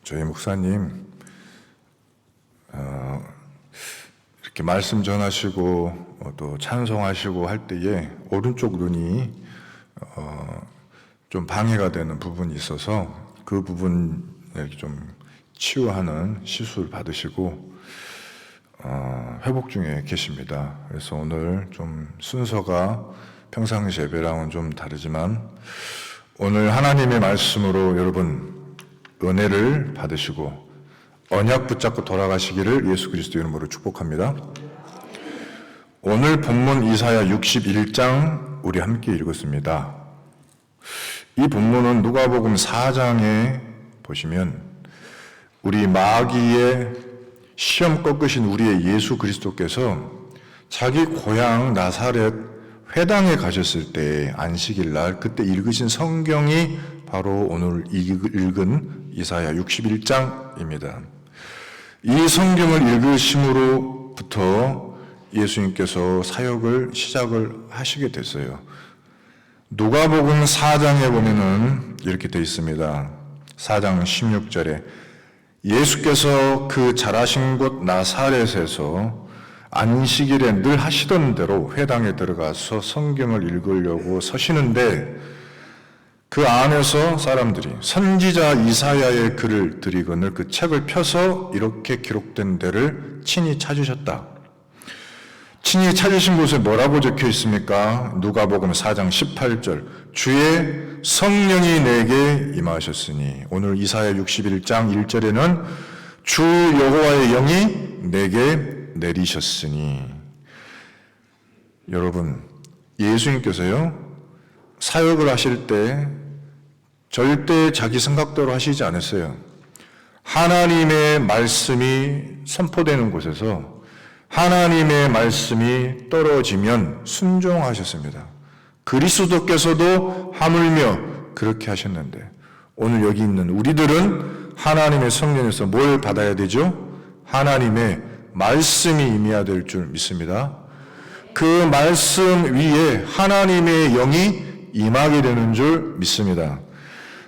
저희 목사님 이렇게 말씀 전하시고 또 찬송하시고 할 때에 오른쪽 눈이 좀 방해가 되는 부분이 있어서 그 부분 좀 치유하는 시술 받으시고 회복 중에 계십니다. 그래서 오늘 좀 순서가 평상시 예배랑은 좀 다르지만 오늘 하나님의 말씀으로 여러분 은혜를 받으시고 언약 붙잡고 돌아가시기를 예수 그리스도 이름으로 축복합니다. 오늘 본문 이사야 61장 우리 함께 읽었습니다. 이 본문은 누가복음 4장에 보시면 우리 마귀의 시험 꺾으신 우리의 예수 그리스도께서 자기 고향 나사렛 회당에 가셨을 때 안식일 날 그때 읽으신 성경이 바로 오늘 읽은 이사야 61장입니다. 이 성경을 읽으심으로부터 예수님께서 사역을 시작을 하시게 됐어요. 누가복음 4장에 보면은 이렇게 되어 있습니다. 4장 16절에 예수께서 그 자라신 곳 나사렛에서 안식일에 늘 하시던 대로 회당에 들어가서 성경을 읽으려고 서시는데 그 안에서 사람들이 선지자 이사야의 글을 들이거늘 그 책을 펴서 이렇게 기록된 데를 친히 찾으셨다. 친히 찾으신 곳에 뭐라고 적혀 있습니까? 누가복음 4장 18절 주의 성령이 내게 임하셨으니 오늘 이사야 61장 1절에는 주 여호와의 영이 내게 내리셨으니 여러분 예수님께서요 사역을 하실 때 절대 자기 생각대로 하시지 않았어요. 하나님의 말씀이 선포되는 곳에서 하나님의 말씀이 떨어지면 순종하셨습니다. 그리스도께서도 하물며 그렇게 하셨는데 오늘 여기 있는 우리들은 하나님의 성령에서 뭘 받아야 되죠? 하나님의 말씀이 임해야 될 줄 믿습니다. 그 말씀 위에 하나님의 영이 임하게 되는 줄 믿습니다.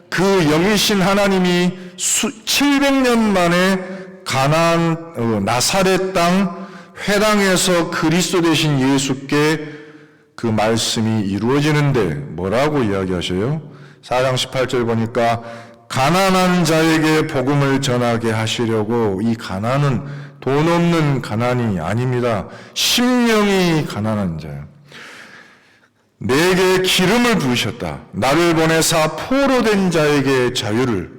그 영이신 하나님이 700년 만에 가나안 나사렛 땅 회당에서 그리스도 되신 예수께 그 말씀이 이루어지는데 뭐라고 이야기하셔요? 4장 18절 보니까 가난한 자에게 복음을 전하게 하시려고 이 가난은 돈 없는 가난이 아닙니다. 심령이 가난한 자예요. 내게 기름을 부으셨다. 나를 보내사 포로 된 자에게 자유를.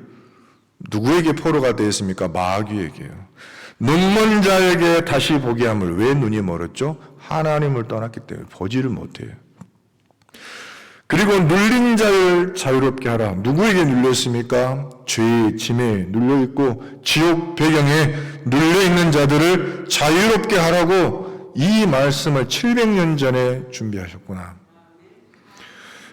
누구에게 포로가 되었습니까? 마귀에게요. 눈먼 자에게 다시 보게 함을. 왜 눈이 멀었죠? 하나님을 떠났기 때문에 보지를 못해요. 그리고 눌린 자를 자유롭게 하라. 누구에게 눌렸습니까? 죄의 짐에 눌려있고 지옥 배경에 눌려있는 자들을 자유롭게 하라고 이 말씀을 700년 전에 준비하셨구나.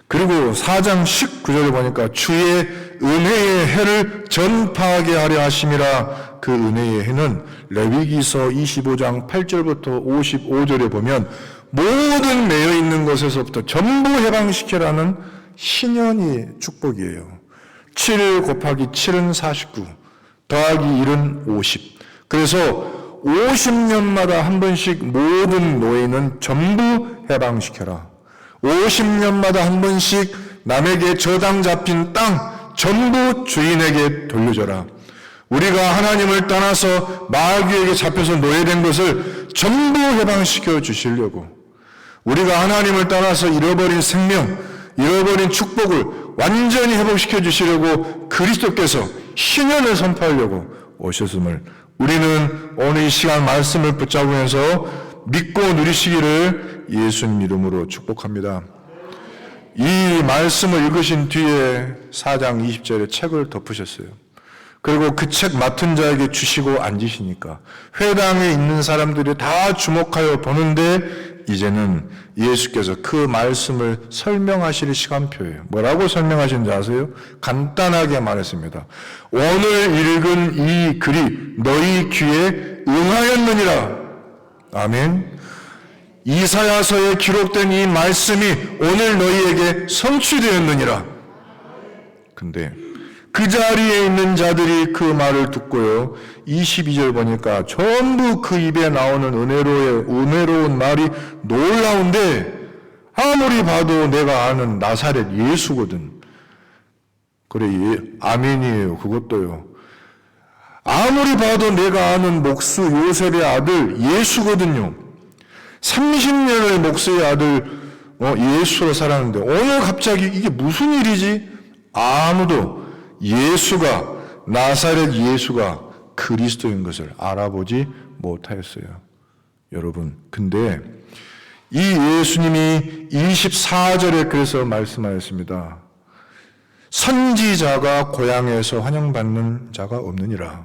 그리고 4장 19절을 보니까 주의 은혜의 해를 전파하게 하려 하심이라. 그 은혜의 해는 레위기서 25장 8절부터 55절에 보면 모든 매여 있는 것에서부터 전부 해방시키라는 신현의 축복이에요. 7 곱하기 7은 49, 더하기 1은 50. 그래서 50년마다 한 번씩 모든 노예는 전부 해방시켜라. 50년마다 한 번씩 남에게 저당 잡힌 땅 전부 주인에게 돌려줘라. 우리가 하나님을 떠나서 마귀에게 잡혀서 노예된 것을 전부 해방시켜 주시려고, 우리가 하나님을 떠나서 잃어버린 생명, 잃어버린 축복을 완전히 회복시켜 주시려고 그리스도께서 신현을 선포하려고 오셨음을 우리는 오늘 이 시간 말씀을 붙잡으면서 믿고 누리시기를 예수님 이름으로 축복합니다. 이 말씀을 읽으신 뒤에 4장 20절에 책을 덮으셨어요. 그리고 그 책 맡은 자에게 주시고 앉으시니까 회당에 있는 사람들이 다 주목하여 보는데 이제는 예수께서 그 말씀을 설명하실 시간표예요. 뭐라고 설명하시는지 아세요? 간단하게 말했습니다. 오늘 읽은 이 글이 너희 귀에 응하였느니라. 아멘. 이사야서에 기록된 이 말씀이 오늘 너희에게 성취되었느니라. 근데 그 자리에 있는 자들이 그 말을 듣고요. 22절 보니까 전부 그 입에 나오는 은혜로운 말이 놀라운데 아무리 봐도 내가 아는 나사렛 예수거든. 그래, 아멘이에요. 그것도요. 아무리 봐도 내가 아는 목수 요셉의 아들 예수거든요. 30년을 목수의 아들 예수로 살았는데 오늘 갑자기 이게 무슨 일이지? 아무도 예수가, 나사렛 예수가 그리스도인 것을 알아보지 못하였어요. 여러분, 근데 이 예수님이 24절에 그래서 말씀하였습니다. 선지자가 고향에서 환영받는 자가 없느니라.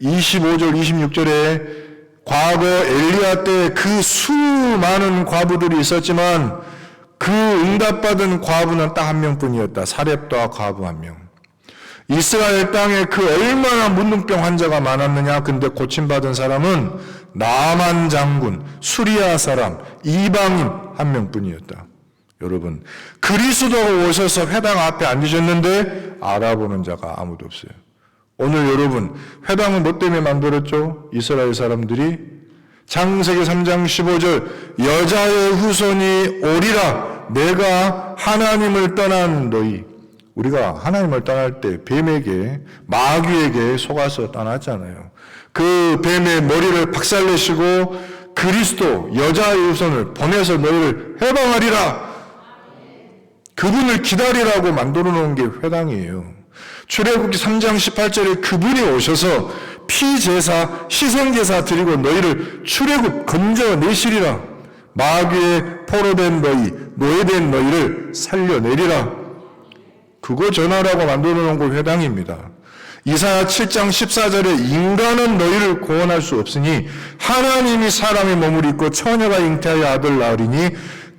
25절, 26절에 과거 엘리야 때 그 수많은 과부들이 있었지만 그 응답받은 과부는 딱 한 명뿐이었다. 사렙다 과부 한 명. 이스라엘 땅에 그 얼마나 문둥병 환자가 많았느냐. 근데 고침받은 사람은 나만 장군, 수리아 사람, 이방인 한 명뿐이었다. 여러분, 그리스도가 오셔서 회당 앞에 앉으셨는데 알아보는 자가 아무도 없어요. 오늘 여러분, 회당은 뭐 때문에 만들었죠? 이스라엘 사람들이 창세기 3장 15절 여자의 후손이 오리라. 내가 하나님을 떠난 너희. 우리가 하나님을 떠날 때 뱀에게, 마귀에게 속아서 떠났잖아요. 그 뱀의 머리를 박살내시고 그리스도 여자의 후손을 보내서 너희를 해방하리라. 그분을 기다리라고 만들어 놓은 게 회당이에요. 출애굽기 3장 18절에 그분이 오셔서 피제사, 희생제사 드리고 너희를 출애굽 건져내시리라. 마귀의 포로된 너희, 노예된 너희를 살려내리라. 그거 전하라고 만들어 놓은 거 회당입니다. 이사야 7장 14절에 인간은 너희를 구원할 수 없으니 하나님이 사람의 몸을 입고 처녀가 잉태하여 아들 낳으리니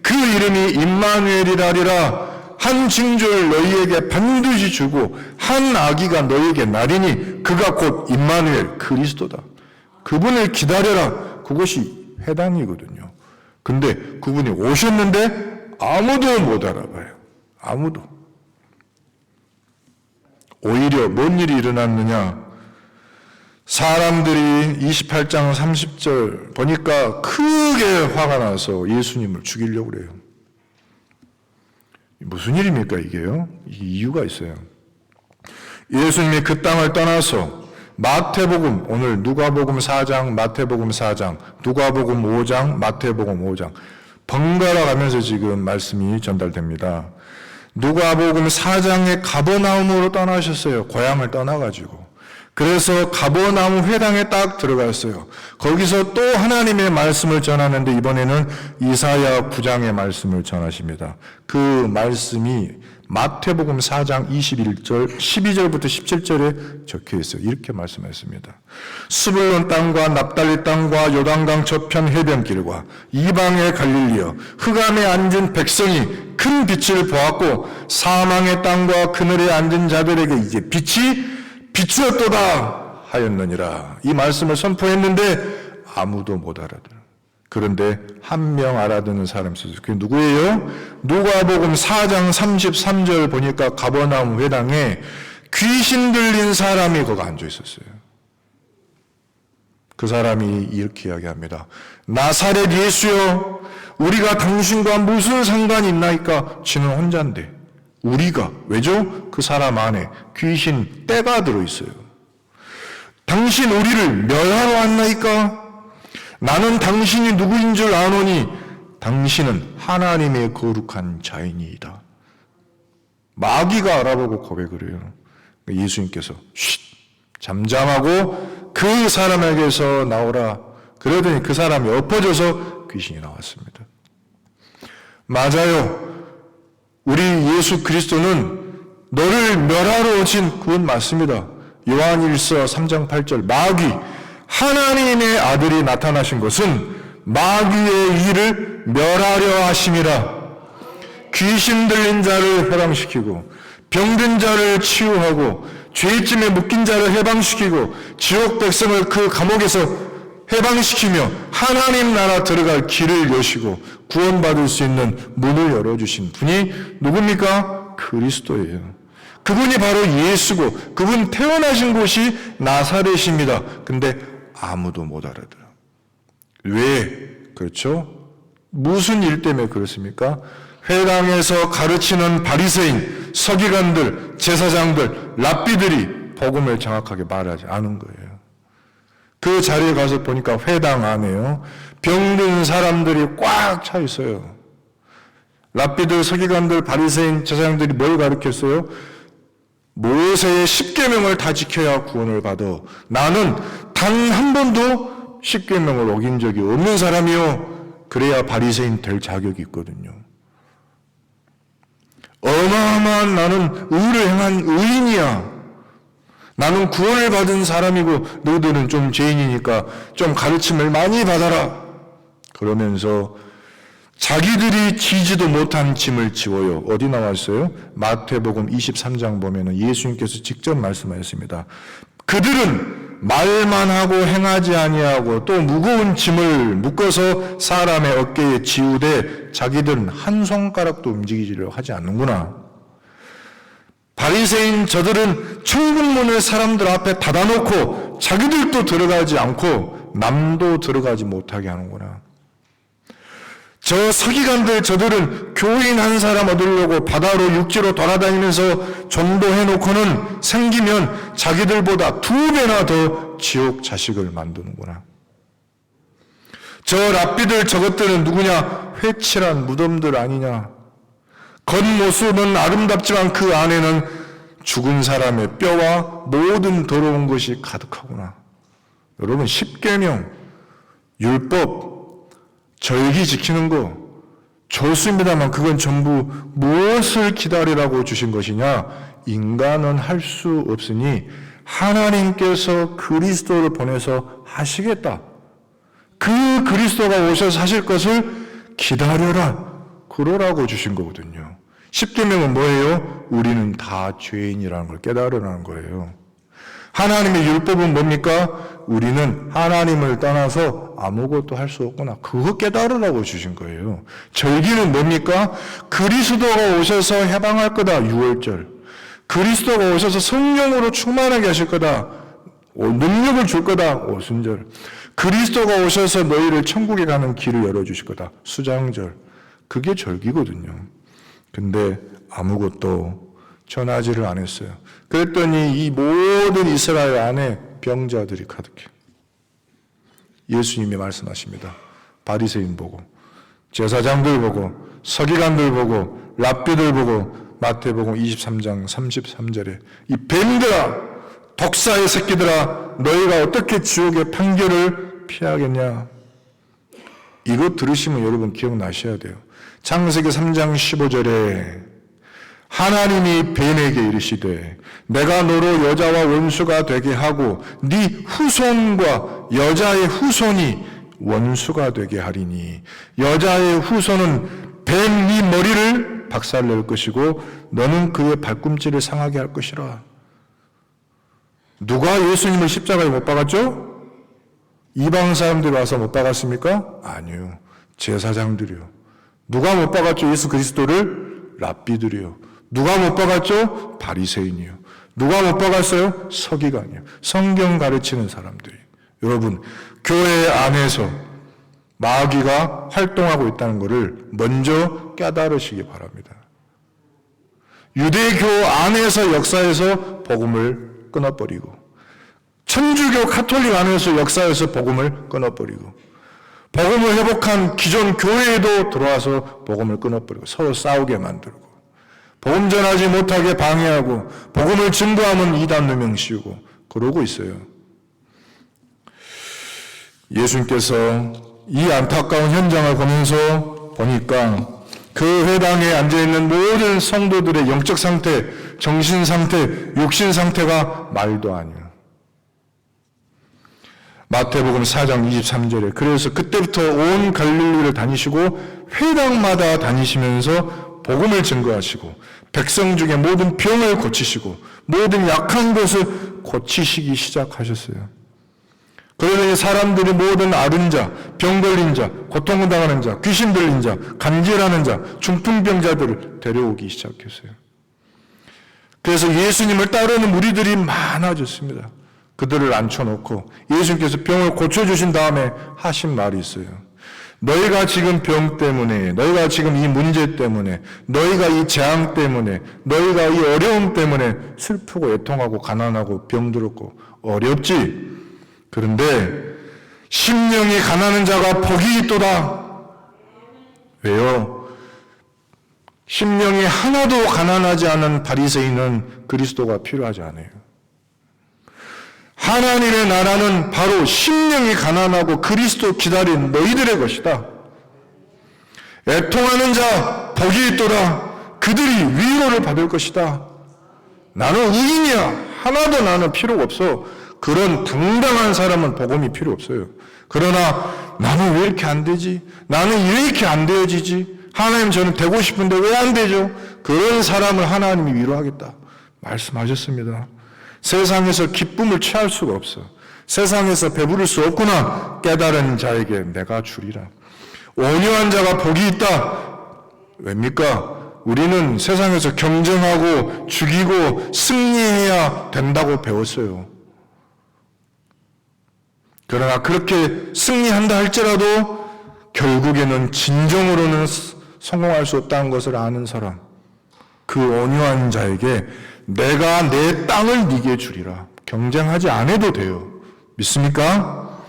그 이름이 임마누엘이라리라. 한 징조를 너희에게 반드시 주고 한 아기가 너희에게 나리니 그가 곧 임마누엘 그리스도다. 그분을 기다려라. 그것이 회당이거든요. 근데 그분이 오셨는데 아무도 못 알아봐요. 아무도. 오히려 뭔 일이 일어났느냐? 사람들이 28장 30절 보니까 크게 화가 나서 예수님을 죽이려고 그래요. 무슨 일입니까 이게요? 이유가 있어요. 예수님이 그 땅을 떠나서 마태복음, 오늘 누가복음 4장, 마태복음 4장, 누가복음 5장, 마태복음 5장 번갈아 가면서 지금 말씀이 전달됩니다. 누가복음 4장에 가버나움으로 떠나셨어요. 고향을 떠나가지고. 그래서 가버나움 회당에 딱 들어갔어요. 거기서 또 하나님의 말씀을 전하는데 이번에는 이사야 9장의 말씀을 전하십니다. 그 말씀이 마태복음 4장 21절, 12절부터 17절에 적혀 있어요. 이렇게 말씀했습니다. 스불론 땅과 납달리 땅과 요단강 저편 해변길과 이방의 갈릴리여 흑암에 앉은 백성이 큰 빛을 보았고 사망의 땅과 그늘에 앉은 자들에게 이제 빛이 비추었도다 하였느니라. 이 말씀을 선포했는데 아무도 못 알아들어요. 그런데 한 명 알아듣는 사람이 있었어요. 그게 누구예요? 누가복음 4장 33절 보니까 가버나움 회당에 귀신 들린 사람이 거기 앉아 있었어요. 그 사람이 이렇게 이야기합니다. 나사렛 예수여, 우리가 당신과 무슨 상관이 있나이까? 지는 혼자인데. 우리가, 왜죠? 그 사람 안에 귀신 떼가 들어있어요. 당신 우리를 멸하러 왔나이까? 나는 당신이 누구인 줄 아노니 당신은 하나님의 거룩한 자이니이다. 마귀가 알아보고 고백을 해요. 예수님께서 쉿! 잠잠하고 그 사람에게서 나오라. 그러더니 그 사람이 엎어져서 귀신이 나왔습니다. 맞아요. 우리 예수 그리스도는 너를 멸하러 오신 그분 맞습니다. 요한일서 3장 8절 마귀 하나님의 아들이 나타나신 것은 마귀의 일을 멸하려 하심이라. 귀신 들린 자를 해방시키고 병든 자를 치유하고 죄짐에 묶인 자를 해방시키고 지옥 백성을 그 감옥에서 해방시키며 하나님 나라 들어갈 길을 여시고 구원받을 수 있는 문을 열어주신 분이 누굽니까? 그리스도예요. 그분이 바로 예수고 그분 태어나신 곳이 나사렛입니다. 근데 아무도 못 알아들어. 왜? 그렇죠? 무슨 일 때문에 그렇습니까? 회당에서 가르치는 바리새인, 서기관들, 제사장들, 랍비들이 복음을 정확하게 말하지 않은 거예요. 그 자리에 가서 보니까 회당 안에요, 병든 사람들이 꽉 차 있어요. 랍비들, 서기관들, 바리새인, 제사장들이 뭘 가르쳤어요? 모세의 10계명을 다 지켜야 구원을 받아. 나는 단 한 번도 10계명을 어긴 적이 없는 사람이요. 그래야 바리새인 될 자격이 있거든요. 어마어마한 나는 의를 행한 의인이야. 나는 구원을 받은 사람이고 너희들은 좀 죄인이니까 좀 가르침을 많이 받아라. 그러면서 자기들이 지지도 못한 짐을 지워요. 어디 나와 있어요? 마태복음 23장 보면은 예수님께서 직접 말씀하셨습니다. 그들은 말만 하고 행하지 아니하고 또 무거운 짐을 묶어서 사람의 어깨에 지우되 자기들은 한 손가락도 움직이지를 하지 않는구나. 바리새인 저들은 천국문을 사람들 앞에 닫아놓고 자기들도 들어가지 않고 남도 들어가지 못하게 하는구나. 저 서기관들 저들은 교인 한 사람 얻으려고 바다로 육지로 돌아다니면서 전도해놓고는 생기면 자기들보다 2배나 더 지옥 자식을 만드는구나. 저 랍비들 저것들은 누구냐? 회칠한 무덤들 아니냐? 겉모습은 아름답지만 그 안에는 죽은 사람의 뼈와 모든 더러운 것이 가득하구나. 여러분, 10계명, 율법, 절기 지키는 거 좋습니다만 그건 전부 무엇을 기다리라고 주신 것이냐? 인간은 할 수 없으니 하나님께서 그리스도를 보내서 하시겠다. 그 그리스도가 오셔서 하실 것을 기다려라. 그러라고 주신 거거든요. 10계명은 뭐예요? 우리는 다 죄인이라는 걸 깨달으라는 거예요. 하나님의 율법은 뭡니까? 우리는 하나님을 떠나서 아무것도 할 수 없구나. 그거 깨달으라고 주신 거예요. 절기는 뭡니까? 그리스도가 오셔서 해방할 거다. 6월절. 그리스도가 오셔서 성령으로 충만하게 하실 거다. 능력을 줄 거다. 오순절. 그리스도가 오셔서 너희를 천국에 가는 길을 열어주실 거다. 수장절. 그게 절기거든요. 근데 아무것도 전하지를 안 했어요. 그랬더니 이 모든 이스라엘 안에 병자들이 가득해. 예수님이 말씀하십니다. 바리새인 보고, 제사장들 보고, 서기관들 보고, 랍비들 보고, 마태복음 23장 33절에 이 뱀들아, 독사의 새끼들아, 너희가 어떻게 지옥의 판결을 피하겠냐? 이거 들으시면 여러분 기억나셔야 돼요. 창세기 3장 15절에 하나님이 뱀에게 이르시되 내가 너로 여자와 원수가 되게 하고 네 후손과 여자의 후손이 원수가 되게 하리니 여자의 후손은 뱀 네 머리를 박살낼 것이고 너는 그의 발꿈치를 상하게 할 것이라. 누가 예수님을 십자가에 못 박았죠? 이방 사람들이 와서 못 박았습니까? 아니요. 제사장들이요. 누가 못 박았죠? 예수 그리스도를? 랍비들이요. 누가 못 박았죠? 바리새인이요. 누가 못 박았어요? 서기관이요. 성경 가르치는 사람들이. 여러분, 교회 안에서 마귀가 활동하고 있다는 것을 먼저 깨달으시기 바랍니다. 유대교 안에서 역사에서 복음을 끊어버리고 천주교 카톨릭 안에서 역사에서 복음을 끊어버리고 복음을 회복한 기존 교회에도 들어와서 복음을 끊어버리고 서로 싸우게 만들고 복음 전하지 못하게 방해하고 복음을 증거하면 이단 누명 씌우고 그러고 있어요. 예수님께서 이 안타까운 현장을 보면서 보니까 그 회당에 앉아있는 모든 성도들의 영적 상태, 정신 상태, 육신 상태가 말도 아니에요. 마태복음 4장 23절에 그래서 그때부터 온 갈릴리를 다니시고 회당마다 다니시면서 복음을 증거하시고 백성 중에 모든 병을 고치시고 모든 약한 것을 고치시기 시작하셨어요. 그러더니 사람들이 모든 앓은 자, 병 걸린 자, 고통을 당하는 자, 귀신 들린 자, 간질하는 자, 중풍병자들을 데려오기 시작했어요. 그래서 그래서 예수님을 따르는 무리들이 많아졌습니다. 그들을 앉혀놓고 예수님께서 병을 고쳐주신 다음에 하신 말이 있어요. 너희가 지금 병 때문에, 너희가 지금 이 문제 때문에, 너희가 이 재앙 때문에, 너희가 이 어려움 때문에 슬프고 애통하고 가난하고 병들었고 어렵지. 그런데 심령이 가난한 자가 복이 있도다. 왜요? 심령이 하나도 가난하지 않은 바리새인은 그리스도가 필요하지 않아요. 하나님의 나라는 바로 심령이 가난하고 그리스도 기다린 너희들의 것이다. 애통하는 자 복이 있도다. 그들이 위로를 받을 것이다. 나는 의인이야. 하나도 나는 필요가 없어. 그런 당당한 사람은 복음이 필요 없어요. 그러나 나는 왜 이렇게 안 되지? 나는 왜 이렇게 안 되어지지? 하나님, 저는 되고 싶은데 왜 안 되죠? 그런 사람을 하나님이 위로하겠다 말씀하셨습니다. 세상에서 기쁨을 취할 수가 없어. 세상에서 배부를 수 없구나. 깨달은 자에게 내가 주리라. 온유한 자가 복이 있다. 왜입니까? 우리는 세상에서 경쟁하고 죽이고 승리해야 된다고 배웠어요. 그러나 그렇게 승리한다 할지라도 결국에는 진정으로는 성공할 수 없다는 것을 아는 사람, 그 온유한 자에게 내가 내 땅을 네게 주리라. 경쟁하지 않아도 돼요. 믿습니까?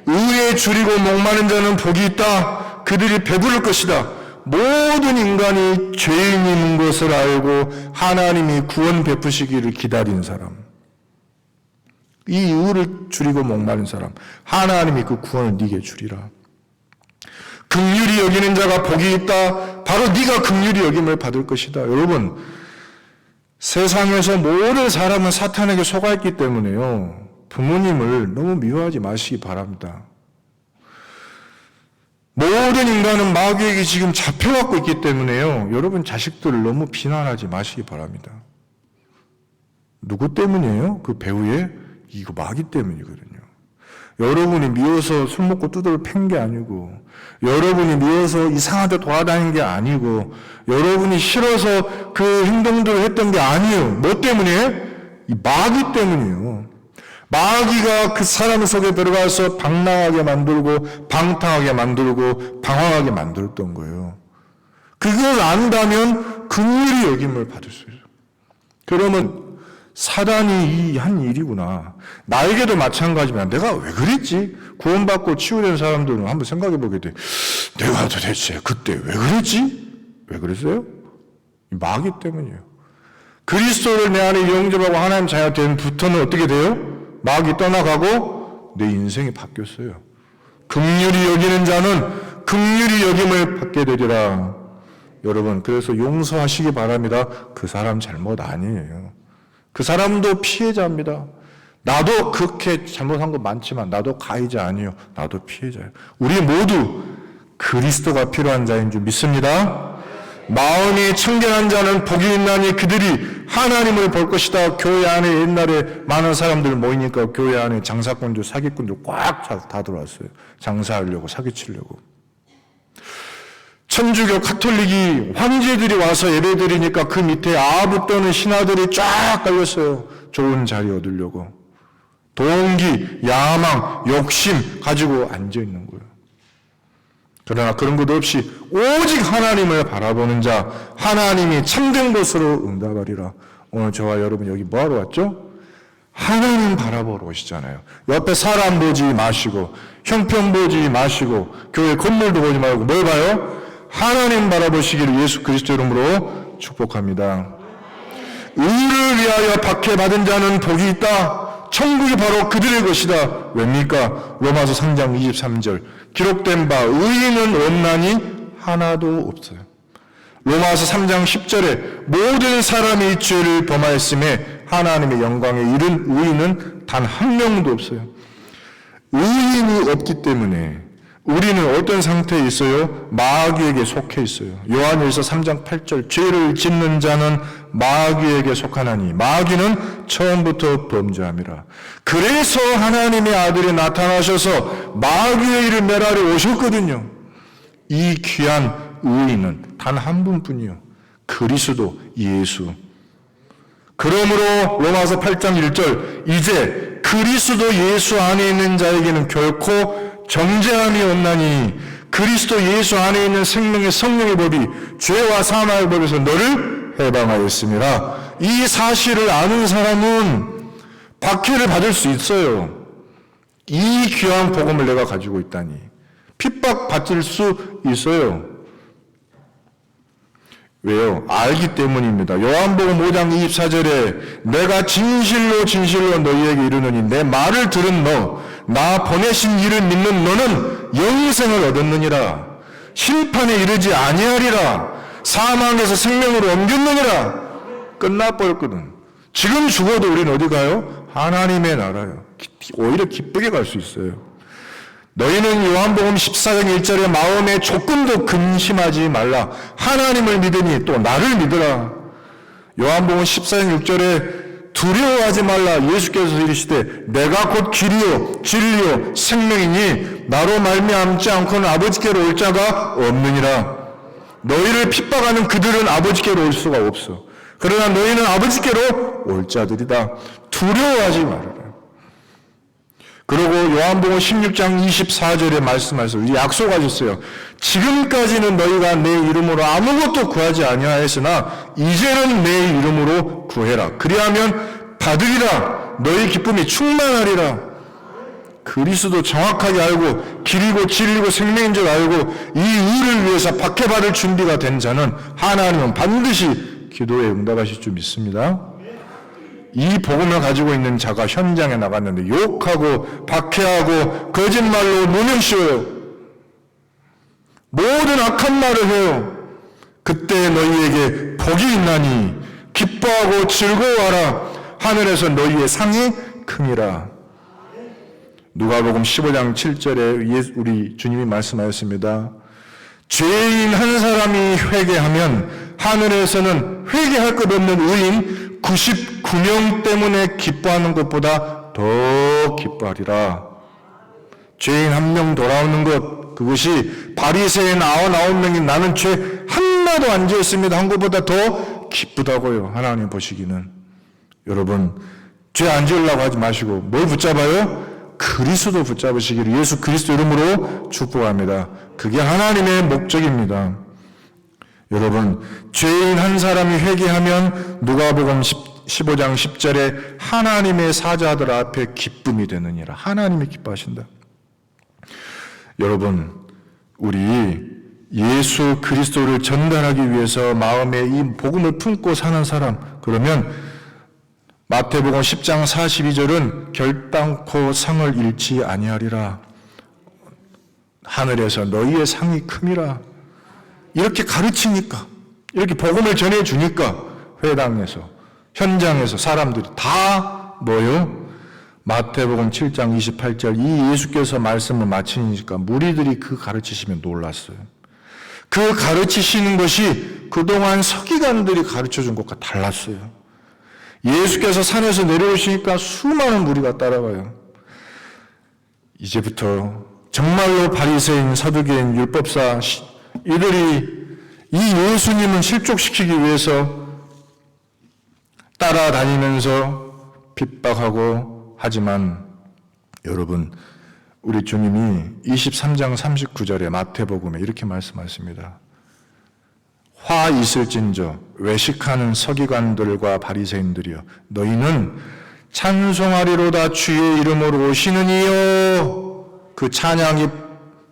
의에 줄이고 목마른 자는 복이 있다. 그들이 배부를 것이다. 모든 인간이 죄인인 것을 알고 하나님이 구원 베푸시기를 기다리는 사람, 이 의를 줄이고 목마른 사람, 하나님이 그 구원을 네게 주리라. 긍휼히 여기는 자가 복이 있다. 바로 네가 긍휼히 여김을 받을 것이다. 여러분, 세상에서 모든 사람은 사탄에게 속아있기 때문에요, 부모님을 너무 미워하지 마시기 바랍니다. 모든 인간은 마귀에게 지금 잡혀갖고 있기 때문에요, 여러분 자식들을 너무 비난하지 마시기 바랍니다. 누구 때문이에요? 그 배우의? 이거 마귀 때문이거든요. 여러분이 미워서 술 먹고 두들을 팬 게 아니고, 여러분이 미워서 이상한 데 돌아다닌 게 아니고, 여러분이 싫어서 그 행동들을 했던 게 아니에요. 뭐 때문에? 이 마귀 때문이에요. 마귀가 그 사람 속에 들어가서 방랑하게 만들고 방탕하게 만들고 방황하게 만들었던 거예요. 그걸 안다면 긍휼히 여김을 받을 수 있어요. 그러면 사단이 한 일이구나. 나에게도 마찬가지면 내가 왜 그랬지? 구원받고 치유된 사람들은 한번 생각해 보게 돼. 내가 도대체 그때 왜 그랬지? 왜 그랬어요? 마귀 때문이에요. 그리스도를 내 안에 영접하고 하나님 자녀가 된부터는 어떻게 돼요? 마귀 떠나가고 내 인생이 바뀌었어요. 긍휼히 여기는 자는 긍휼히 여김을 받게 되리라. 여러분, 그래서 용서하시기 바랍니다. 그 사람 잘못 아니에요. 그 사람도 피해자입니다. 나도 그렇게 잘못한 거 많지만 나도 가해자 아니에요. 나도 피해자예요. 우리 모두 그리스도가 필요한 자인 줄 믿습니다. 마음이 청결한 자는 복이 있나니 그들이 하나님을 볼 것이다. 교회 안에 옛날에 많은 사람들 모이니까 교회 안에 장사꾼들, 사기꾼들 꽉 다 들어왔어요. 장사하려고, 사기치려고. 천주교 카톨릭이 황제들이 와서 예배드리니까 그 밑에 아부 떠는 신하들이 쫙 깔렸어요. 좋은 자리 얻으려고. 동기, 야망, 욕심 가지고 앉아있는 거예요. 그러나 그런 것 없이 오직 하나님을 바라보는 자, 하나님이 참된 것으로 응답하리라. 오늘 저와 여러분 여기 뭐하러 왔죠? 하나님 바라보러 오시잖아요. 옆에 사람 보지 마시고 형편 보지 마시고 교회 건물도 보지 말고 뭘 봐요? 하나님 바라보시기를 예수 그리스도 이름으로 축복합니다. 의를 위하여 박해받은 자는 복이 있다. 천국이 바로 그들의 것이다. 왜입니까? 로마서 3장 23절 기록된 바 의인은 없나니 하나도 없어요. 로마서 3장 10절에 모든 사람이 죄를 범하였음에 하나님의 영광에 이른 의인은 단 한 명도 없어요. 의인이 없기 때문에 우리는 어떤 상태에 있어요? 마귀에게 속해 있어요. 요한일서 3장 8절 죄를 짓는 자는 마귀에게 속하나니 마귀는 처음부터 범죄함이라. 그래서 하나님의 아들이 나타나셔서 마귀의 일을 멸하러 오셨거든요. 이 귀한 의인은 단 한 분뿐이요. 그리스도 예수. 그러므로 로마서 8장 1절 이제 그리스도 예수 안에 있는 자에게는 결코 정죄함이 없나니 그리스도 예수 안에 있는 생명의 성령의 법이 죄와 사망의 법에서 너를 해방하였습니다. 이 사실을 아는 사람은 박해를 받을 수 있어요. 이 귀한 복음을 내가 가지고 있다니. 핍박받을 수 있어요. 왜요? 알기 때문입니다. 요한복음 5장 24절에 내가 진실로 진실로 너희에게 이르노니 내 말을 들은 너, 나 보내신 이를 믿는 너는 영생을 얻었느니라. 심판에 이르지 아니하리라. 사망에서 생명으로 옮겼느니라. 끝나버렸거든. 지금 죽어도 우리는 어디 가요? 하나님의 나라요. 오히려 기쁘게 갈 수 있어요. 너희는 요한복음 14장 1절에 마음에 조금도 근심하지 말라. 하나님을 믿으니 또 나를 믿으라. 요한복음 14장 6절에 두려워하지 말라. 예수께서 이르시되 내가 곧 길이요 진리요 생명이니 나로 말미암지 않고는 아버지께로 올 자가 없느니라. 너희를 핍박하는 그들은 아버지께로 올 수가 없어. 그러나 너희는 아버지께로 올 자들이다. 두려워하지 말아라. 그리고 요한복음 16장 24절에 말씀하셨어요. 약속하셨어요. 지금까지는 너희가 내 이름으로 아무것도 구하지 아니하였으나 이제는 내 이름으로 구해라. 그리하면 받으리라. 너희 기쁨이 충만하리라. 그리스도 정확하게 알고 길이고 진리고 생명인 줄 알고 이 의를 위해서 박해받을 준비가 된 자는 하나님은 반드시 기도에 응답하실 줄 믿습니다. 이 복음을 가지고 있는 자가 현장에 나갔는데 욕하고 박해하고 거짓말로 누명씌워요. 모든 악한 말을 해요. 그때 너희에게 복이 있나니 기뻐하고 즐거워하라. 하늘에서 너희의 상이 크니라. 누가복음 15장 7절에 우리 주님이 말씀하였습니다. 죄인 한 사람이 회개하면 하늘에서는 회개할 것 없는 의인 99명 때문에 기뻐하는 것보다 더 기뻐하리라. 죄인 한 명 돌아오는 것, 그것이 바리새인 99명이 나는 죄 하나도 안 지었습니다 한 것보다 더 기쁘다고요. 하나님 보시기는. 여러분, 죄 안 지으려고 하지 마시고 뭘 붙잡아요? 그리스도 붙잡으시기를 예수 그리스도 이름으로 축복합니다. 그게 하나님의 목적입니다. 여러분, 죄인 한 사람이 회개하면 누가복음 15장 10절에 하나님의 사자들 앞에 기쁨이 되느니라. 하나님이 기뻐하신다. 여러분, 우리 예수 그리스도를 전달하기 위해서 마음에 이 복음을 품고 사는 사람, 그러면 마태복음 10장 42절은 결단코 상을 잃지 아니하리라. 하늘에서 너희의 상이 큼이라. 이렇게 가르치니까, 이렇게 복음을 전해주니까 회당에서, 현장에서 사람들이 다 뭐요? 마태복음 7장 28절 이 예수께서 말씀을 마치니까 무리들이 그 가르치시면 놀랐어요. 그 가르치시는 것이 그동안 서기관들이 가르쳐준 것과 달랐어요. 예수께서 산에서 내려오시니까 수많은 무리가 따라가요. 이제부터 정말로 바리새인, 사두개인, 율법사 이들이 이 예수님을 실족시키기 위해서 따라다니면서 핍박하고 하지만 여러분, 우리 주님이 23장 39절에 마태복음에 이렇게 말씀하십니다. 화 있을진저 외식하는 서기관들과 바리새인들이여 너희는 찬송하리로다 주의 이름으로 오시는 이여 그 찬양이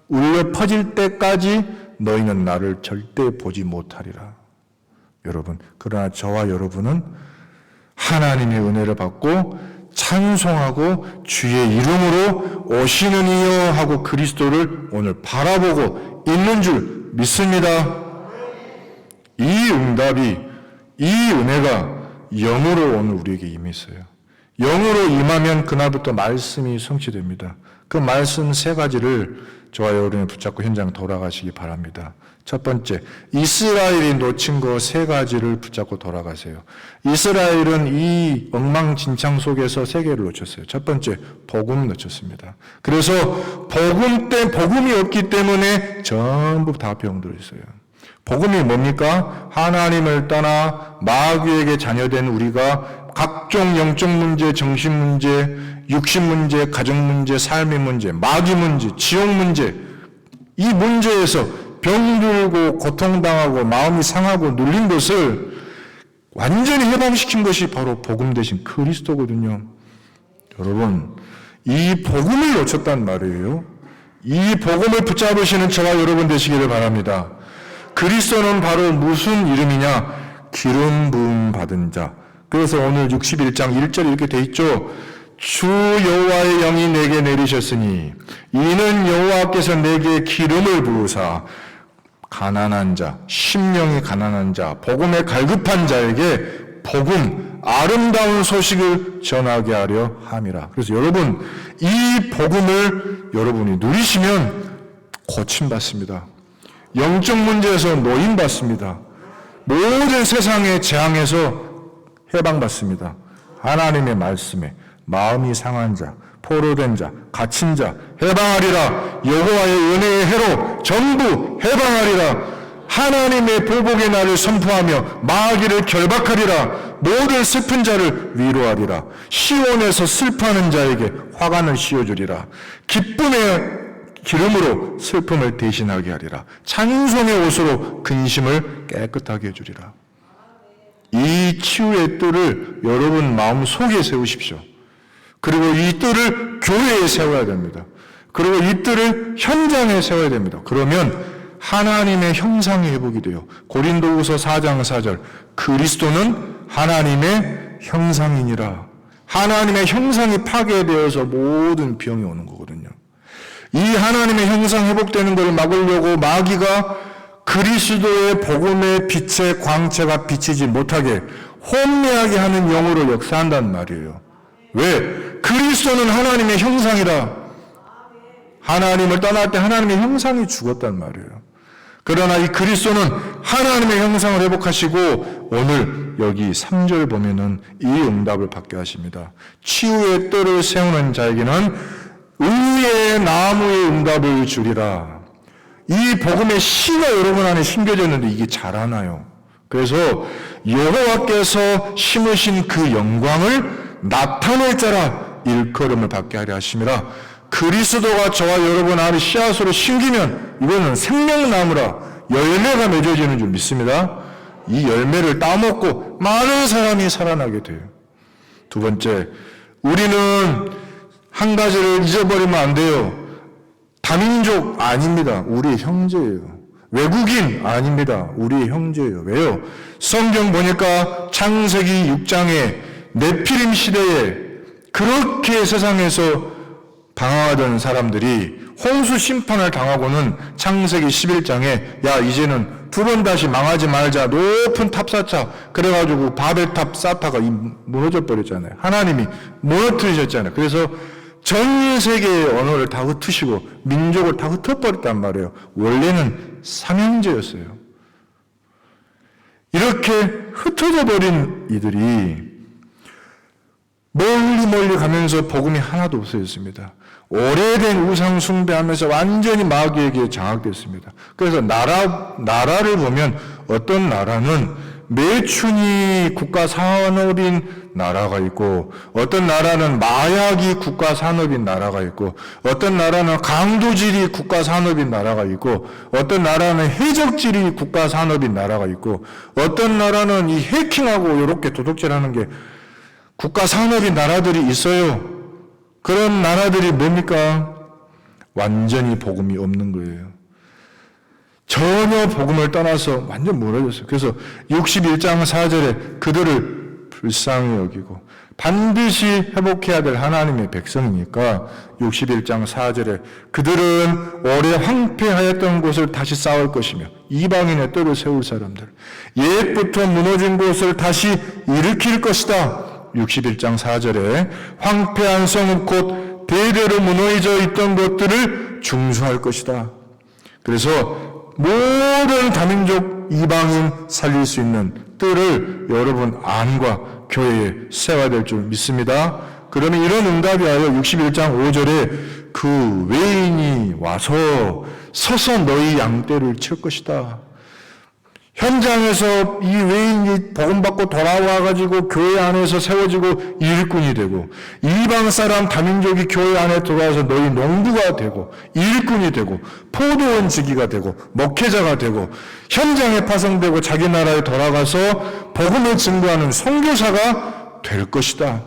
울려 퍼질 때까지 너희는 나를 절대 보지 못하리라. 여러분, 그러나 저와 여러분은 하나님의 은혜를 받고 찬송하고 주의 이름으로 오시는 이여 하고 그리스도를 오늘 바라보고 있는 줄 믿습니다. 이 응답이, 이 은혜가 영으로 오늘 우리에게 임했어요. 영으로 임하면 그날부터 말씀이 성취됩니다. 그 말씀 세 가지를 저와 여러분이 붙잡고 현장 돌아가시기 바랍니다. 첫 번째, 이스라엘이 놓친 거 세 가지를 붙잡고 돌아가세요. 이스라엘은 이 엉망진창 속에서 세 개를 놓쳤어요. 첫 번째, 복음 놓쳤습니다. 그래서 복음이 없기 때문에 전부 다 병들어 있어요. 복음이 뭡니까? 하나님을 떠나 마귀에게 자녀된 우리가 각종 영적 문제, 정신 문제, 육신 문제, 가정 문제, 삶의 문제, 마귀 문제, 지옥 문제, 이 문제에서 병들고 고통당하고 마음이 상하고 눌린 것을 완전히 해방시킨 것이 바로 복음 되신 그리스도거든요. 여러분, 이 복음을 놓쳤단 말이에요. 이 복음을 붙잡으시는 저와 여러분 되시기를 바랍니다. 그리스도는 바로 무슨 이름이냐? 기름 부음 받은 자. 그래서 오늘 61장 1절 이렇게 돼 있죠. 주 여호와의 영이 내게 내리셨으니 이는 여호와께서 내게 기름을 부으사 가난한 자, 심령이 가난한 자, 복음에 갈급한 자에게 복음, 아름다운 소식을 전하게 하려 함이라. 그래서 여러분, 이 복음을 여러분이 누리시면 고침받습니다. 영적 문제에서 노임받습니다. 모든 세상의 재앙에서 해방받습니다. 하나님의 말씀에 마음이 상한 자, 포로된 자, 갇힌 자 해방하리라. 여호와의 은혜의 해로 전부 해방하리라. 하나님의 보복의 날을 선포하며 마귀를 결박하리라. 모든 슬픈 자를 위로하리라. 시온에서 슬퍼하는 자에게 화관을 씌워주리라. 기쁨의 기름으로 슬픔을 대신하게 하리라. 찬송의 옷으로 근심을 깨끗하게 해주리라. 이 치유의 뜰을 여러분 마음 속에 세우십시오. 그리고 이 뜰을 교회에 세워야 됩니다. 그리고 이 뜰을 현장에 세워야 됩니다. 그러면 하나님의 형상이 회복이 돼요. 고린도후서 4장 4절 그리스도는 하나님의 형상이니라. 하나님의 형상이 파괴되어서 모든 병이 오는 거거든요. 이 하나님의 형상 회복되는 걸 막으려고 마귀가 그리스도의 복음의 빛의 광채가 비치지 못하게 혼미하게 하는 영으로 역사한단 말이에요. 왜? 그리스도는 하나님의 형상이라. 하나님을 떠날 때 하나님의 형상이 죽었단 말이에요. 그러나 이 그리스도는 하나님의 형상을 회복하시고 오늘 여기 3절 보면은 이 응답을 받게 하십니다. 치유의 뜰을 세우는 자에게는 의의 나무의 응답을 주리라. 이 복음의 씨가 여러분 안에 심겨졌는데 이게 자라나요. 그래서 여호와께서 심으신 그 영광을 나타낼 자라 일컬음을 받게 하려 하심이라. 그리스도가 저와 여러분 안에 씨앗으로 심기면 이거는 생명나무라 열매가 맺어지는 줄 믿습니다. 이 열매를 따먹고 많은 사람이 살아나게 돼요. 두 번째, 우리는 한 가지를 잊어버리면 안 돼요. 다민족 아닙니다. 우리의 형제예요. 외국인 아닙니다. 우리의 형제예요. 왜요? 성경 보니까 창세기 6장에 네피림 시대에 그렇게 세상에서 방황하던 사람들이 홍수 심판을 당하고는 창세기 11장에 야 이제는 두 번 다시 망하지 말자 높은 탑 쌓자 그래가지고 바벨탑 쌓다가 무너져 버렸잖아요. 하나님이 무너뜨리셨잖아요. 그래서 전 세계의 언어를 다 흩으시고 민족을 다 흩어버렸단 말이에요. 원래는 삼형제였어요. 이렇게 흩어져 버린 이들이 멀리 가면서 복음이 하나도 없어졌습니다. 오래된 우상 숭배하면서 완전히 마귀에게 장악됐습니다. 그래서 나라를 보면 어떤 나라는 매춘이 국가 산업인 나라가 있고 어떤 나라는 마약이 국가 산업인 나라가 있고 어떤 나라는 강도질이 국가 산업인 나라가 있고 어떤 나라는 해적질이 국가 산업인 나라가 있고 어떤 나라는 이 해킹하고 이렇게 도둑질하는 게 국가 산업인 나라들이 있어요. 그런 나라들이 뭡니까? 완전히 복음이 없는 거예요. 전혀 복음을 떠나서 완전 무너졌어요. 그래서 61장 4절에 그들을 불쌍히 여기고 반드시 회복해야 될 하나님의 백성이니까 61장 4절에 그들은 오래 황폐하였던 곳을 다시 쌓을 것이며 이방인의 뜰을 세울 사람들 옛부터 무너진 곳을 다시 일으킬 것이다. 61장 4절에 황폐한 성읍 곧 대대로 무너져 있던 것들을 중수할 것이다. 그래서 모든 다민족 이방인 살릴 수 있는 뜰을 여러분 안과 교회에 세워야 될 줄 믿습니다. 그러면 이런 응답이 하여 61장 5절에 그 외인이 와서 서서 너희 양떼를 칠 것이다. 현장에서 이 외인이 복음받고 돌아와가지고 교회 안에서 세워지고 일꾼이 되고, 이방 사람 다민족이 교회 안에 들어와서 너희 농부가 되고 일꾼이 되고 포도원 지기가 되고 목회자가 되고 현장에 파송되고 자기 나라에 돌아가서 복음을 증거하는 선교사가 될 것이다.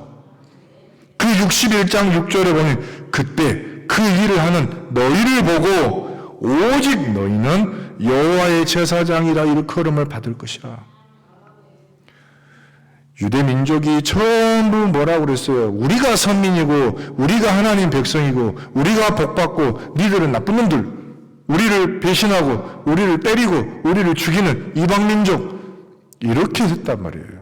그 61장 6절에 보면 그때 그 일을 하는 너희를 보고 오직 너희는 여호와의 제사장이라 일컬음을 받을 것이라. 유대 민족이 전부 뭐라고 그랬어요? 우리가 선민이고 우리가 하나님 백성이고 우리가 복받고 니들은 나쁜 놈들, 우리를 배신하고 우리를 때리고 우리를 죽이는 이방 민족, 이렇게 했단 말이에요.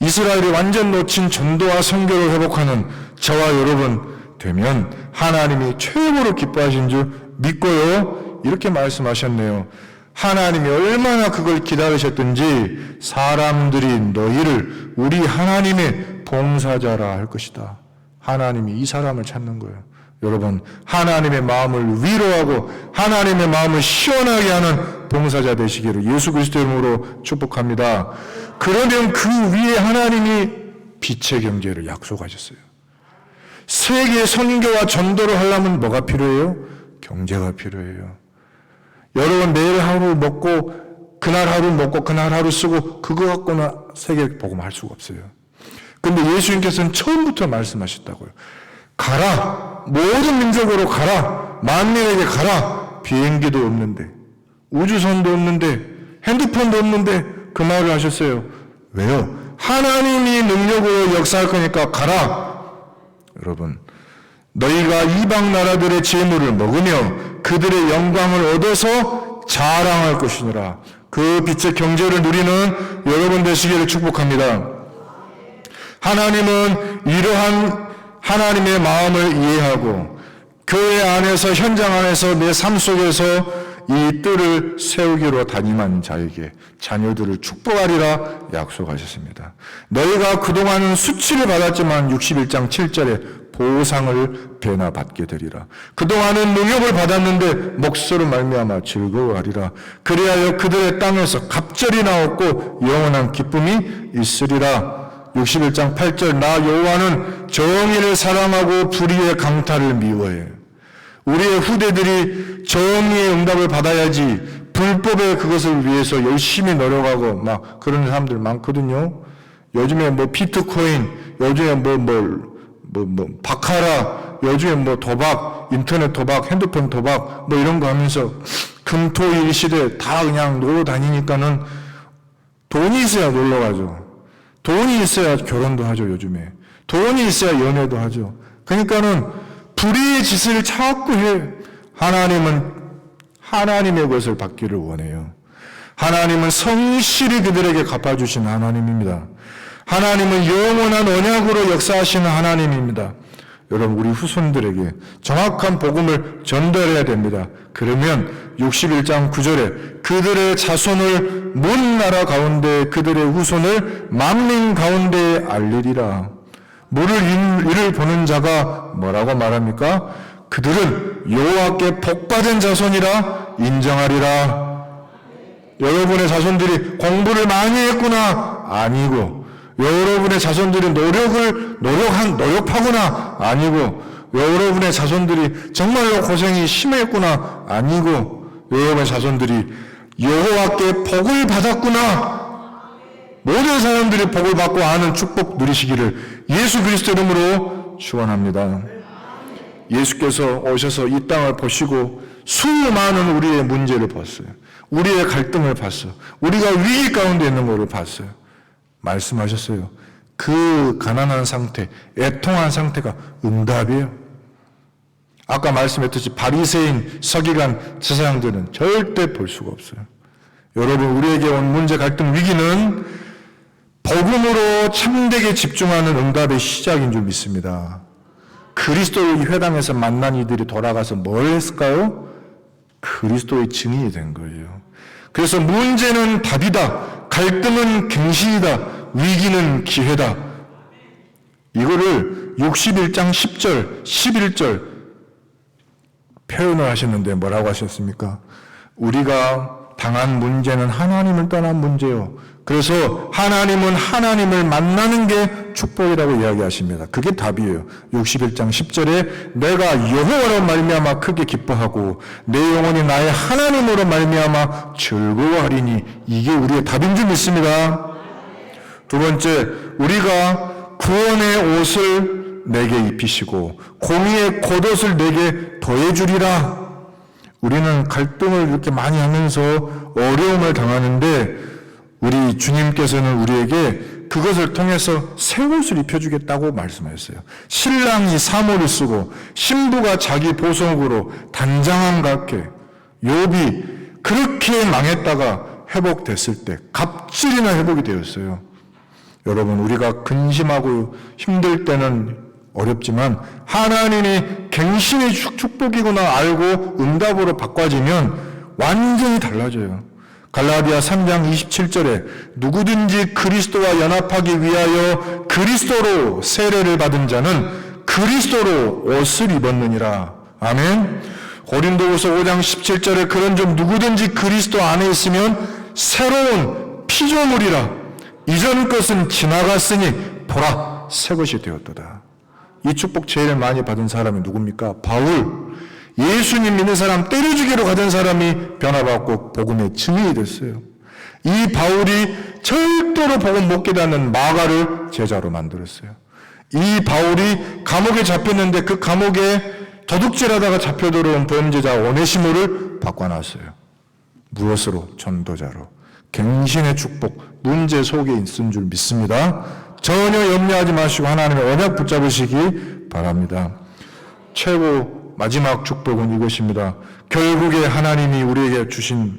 이스라엘이 완전 놓친 전도와 선교를 회복하는 저와 여러분 되면 하나님이 최고로 기뻐하신 줄 믿고요. 이렇게 말씀하셨네요. 하나님이 얼마나 그걸 기다리셨든지 사람들이 너희를 우리 하나님의 봉사자라 할 것이다. 하나님이 이 사람을 찾는 거예요. 여러분, 하나님의 마음을 위로하고 하나님의 마음을 시원하게 하는 봉사자 되시기를 예수 그리스도 이름으로 축복합니다. 그러면 그 위에 하나님이 빛의 경제를 약속하셨어요. 세계 선교와 전도를 하려면 뭐가 필요해요? 경제가 필요해요. 여러분, 내일 하루 먹고 그날 하루 먹고 그날 하루 쓰고 그거 갖고는 세계 복음할 수가 없어요. 근데 예수님께서는 처음부터 말씀하셨다고요. 가라, 모든 민족으로 가라, 만민에게 가라. 비행기도 없는데, 우주선도 없는데, 핸드폰도 없는데 그 말을 하셨어요. 왜요? 하나님이 능력으로 역사할 거니까 가라. 여러분, 너희가 이방 나라들의 재물을 먹으며 그들의 영광을 얻어서 자랑할 것이니라. 그 빛의 경제를 누리는 여러분 되시기를 축복합니다. 하나님은 이러한 하나님의 마음을 이해하고 교회 안에서, 현장 안에서, 내 삶 속에서 이 뜰을 세우기로 다짐한 자에게 자녀들을 축복하리라 약속하셨습니다. 너희가 그동안은 수치를 받았지만 61장 7절에 보상을 배나 받게 되리라. 그동안은 능욕을 받았는데 목소로 말미암아 즐거워하리라. 그리하여 그들의 땅에서 갑절이 나왔고 영원한 기쁨이 있으리라. 61장 8절 나 여호와는 정의를 사랑하고 불의의 강탈을 미워해. 우리의 후대들이 정의의 응답을 받아야지 불법의 그것을 위해서 열심히 노력하고 막 그런 사람들 많거든요. 요즘에 뭐 비트코인, 요즘에 바카라, 요즘에 도박, 인터넷 도박, 핸드폰 도박 이런 거 하면서 금토일 시대 다 그냥 놀러 다니니까는 돈이 있어야 놀러 가죠. 돈이 있어야 결혼도 하죠. 요즘에 돈이 있어야 연애도 하죠. 그러니까는 불의의 짓을 자꾸 해. 하나님은 하나님의 것을 받기를 원해요. 하나님은 성실히 그들에게 갚아주신 하나님입니다. 하나님은 영원한 언약으로 역사하시는 하나님입니다. 여러분, 우리 후손들에게 정확한 복음을 전달해야 됩니다. 그러면 61장 9절에 그들의 자손을 문 나라 가운데 그들의 후손을 만민 가운데 알리리라. 이를 보는 자가 뭐라고 말합니까? 그들은 여호와께 복받은 자손이라 인정하리라. 여러분의 자손들이 공부를 많이 했구나 아니고, 여러분의 자손들이 노력하구나 아니고, 여러분의 자손들이 정말로 고생이 심했구나 아니고, 여러분의 자손들이 여호와께 복을 받았구나. 모든 사람들이 복을 받고 아는 축복 누리시기를 예수 그리스도 이름으로 축원합니다. 예수께서 오셔서 이 땅을 보시고 수많은 우리의 문제를 봤어요. 우리의 갈등을 봤어요. 우리가 위기 가운데 있는 것을 봤어요. 말씀하셨어요. 그 가난한 상태, 애통한 상태가 응답이에요. 아까 말씀했듯이 바리새인, 서기관, 제사장들은 절대 볼 수가 없어요. 여러분, 우리에게 온 문제, 갈등, 위기는 복음으로 참되게 집중하는 응답의 시작인 줄 믿습니다. 그리스도의 회당에서 만난 이들이 돌아가서 뭘 했을까요? 그리스도의 증인이 된 거예요. 그래서 문제는 답이다. 갈등은 갱신이다. 위기는 기회다. 이거를 61장 10절, 11절 표현을 하셨는데 뭐라고 하셨습니까? 우리가 당한 문제는 하나님을 떠난 문제요. 그래서 하나님은 하나님을 만나는 게 축복이라고 이야기하십니다. 그게 답이에요. 61장 10절에 내가 여호와로 말미암아 크게 기뻐하고 내 영혼이 나의 하나님으로 말미암아 즐거워하리니, 이게 우리의 답인 줄 믿습니다. 두 번째, 우리가 구원의 옷을 내게 입히시고 공의의 겉옷을 내게 더해주리라. 우리는 갈등을 이렇게 많이 하면서 어려움을 당하는데 우리 주님께서는 우리에게 그것을 통해서 새 옷을 입혀주겠다고 말씀하셨어요. 신랑이 사모를 쓰고 신부가 자기 보석으로 단장한 같게 욥이 그렇게 망했다가 회복됐을 때 갑질이나 회복이 되었어요. 여러분, 우리가 근심하고 힘들 때는 어렵지만 하나님의 갱신의 축복이구나 알고 응답으로 바꿔지면 완전히 달라져요. 갈라디아 3장 27절에 누구든지 그리스도와 연합하기 위하여 그리스도로 세례를 받은 자는 그리스도로 옷을 입었느니라. 아멘. 고린도후서 5장 17절에 그런즉 누구든지 그리스도 안에 있으면 새로운 피조물이라. 이전 것은 지나갔으니 보라 새 것이 되었도다. 이 축복 제일 많이 받은 사람이 누굽니까? 바울. 예수님 믿는 사람 때려 죽이러 가던 사람이 변화받고 복음의 증인이 됐어요. 이 바울이 절대로 복음 못 깨닫는 마가를 제자로 만들었어요. 이 바울이 감옥에 잡혔는데 그 감옥에 도둑질하다가 잡혀 들어온 범죄자 오네시모를 바꿔놨어요. 무엇으로? 전도자로. 갱신의 축복, 문제 속에 있은 줄 믿습니다. 전혀 염려하지 마시고 하나님의 언약 붙잡으시기 바랍니다. 최고 마지막 축복은 이것입니다. 결국에 하나님이 우리에게 주신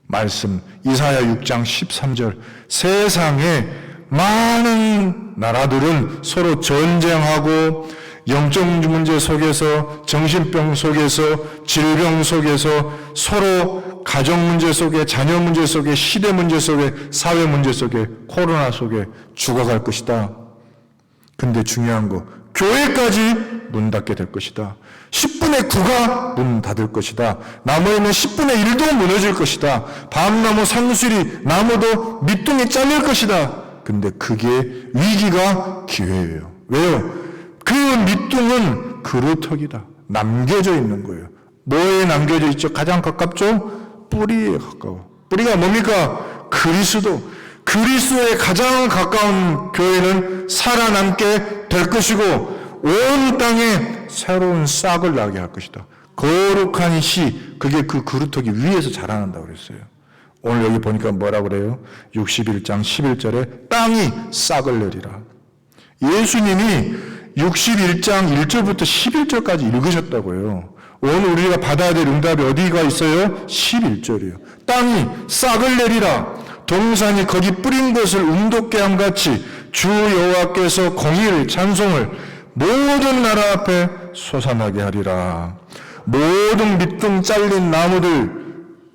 말씀, 이사야 6장 13절. 세상에 많은 나라들은 서로 전쟁하고 영적 문제 속에서, 정신병 속에서, 질병 속에서, 서로 가정 문제 속에, 자녀 문제 속에, 시대 문제 속에, 사회 문제 속에, 코로나 속에 죽어갈 것이다. 근데 중요한 거, 교회까지 문 닫게 될 것이다. 10분의 9가 문 닫을 것이다. 나무에는 10분의 1도 무너질 것이다. 밤나무 산수리 나무도 밑둥이 잘릴 것이다. 근데 그게 위기가 기회예요. 왜요? 그 밑둥은 그루터기다. 남겨져 있는 거예요. 뭐에 남겨져 있죠? 가장 가깝죠? 뿌리에 가까워. 뿌리가 뭡니까? 그리스도. 그리스도에 가장 가까운 교회는 살아남게 될 것이고 온 땅에 새로운 싹을 나게 할 것이다. 거룩한 씨, 그게 그 그루터기 위에서 자라난다고 그랬어요. 오늘 여기 보니까 뭐라 그래요? 61장 11절에 땅이 싹을 내리라. 예수님이 61장 1절부터 11절까지 읽으셨다고요. 오늘 우리가 받아야 될 응답이 어디가 있어요? 11절이에요. 땅이 싹을 내리라. 동산이 거기 뿌린 것을 움돋게 함같이 주 여호와께서 공의를 찬송을 모든 나라 앞에 솟아나게 하리라. 모든 밑둥 잘린 나무들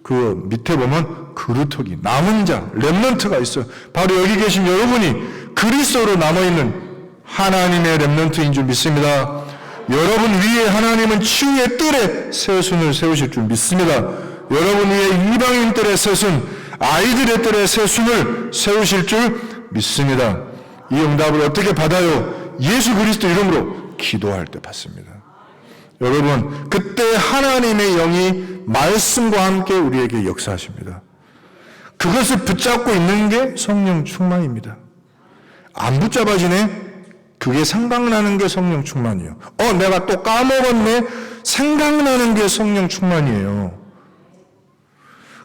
그 밑에 보면 그루터기, 남은 자, 렘넌트가 있어요. 바로 여기 계신 여러분이 그리스도로 남아있는 하나님의 렘넌트인 줄 믿습니다. 여러분 위에 하나님은 치유의 뜰에 새순을 세우실 줄 믿습니다. 여러분 위에 이방인 뜰에 새순, 아이들의 뜰에 새순을 세우실 줄 믿습니다. 이 응답을 어떻게 받아요? 예수 그리스도 이름으로 기도할 때 받습니다. 여러분, 그때 하나님의 영이 말씀과 함께 우리에게 역사하십니다. 그것을 붙잡고 있는 게 성령 충만입니다. 안 붙잡아지네? 그게 생각나는 게 성령 충만이에요. 내가 또 까먹었네? 생각나는 게 성령 충만이에요.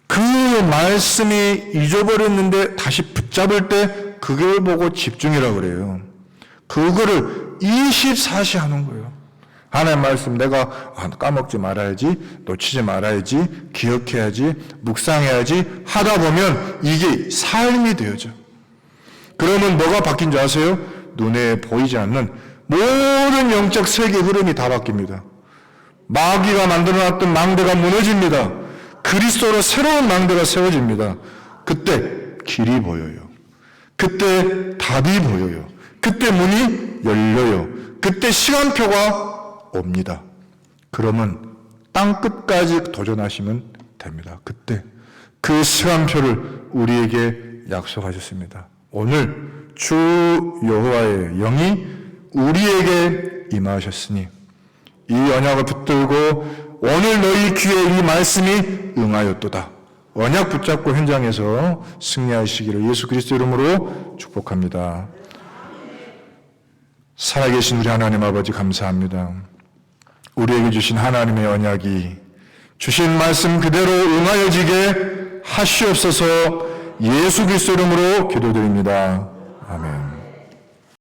그 말씀이 잊어버렸는데 다시 붙잡을 때 그걸 보고 집중이라고 그래요. 그거를 24시 하는 거예요. 하나님 말씀 내가 까먹지 말아야지, 놓치지 말아야지, 기억해야지, 묵상해야지 하다 보면 이게 삶이 되어져. 그러면 뭐가 바뀐 줄 아세요? 눈에 보이지 않는 모든 영적 세계 흐름이 다 바뀝니다. 마귀가 만들어놨던 망대가 무너집니다. 그리스도로 새로운 망대가 세워집니다. 그때 길이 보여요. 그때 답이 보여요. 그때 문이 열려요. 그때 시간표가 옵니다. 그러면 땅끝까지 도전하시면 됩니다. 그때 그 승한표를 우리에게 약속하셨습니다. 오늘 주 여호와의 영이 우리에게 임하셨으니 이 언약을 붙들고 오늘 너희 귀에 이 말씀이 응하였도다. 언약 붙잡고 현장에서 승리하시기를 예수 그리스도 이름으로 축복합니다. 살아계신 우리 하나님 아버지 감사합니다. 우리에게 주신 하나님의 언약이 주신 말씀 그대로 응하여지게 하시옵소서. 예수 그리스도 이름으로 기도드립니다.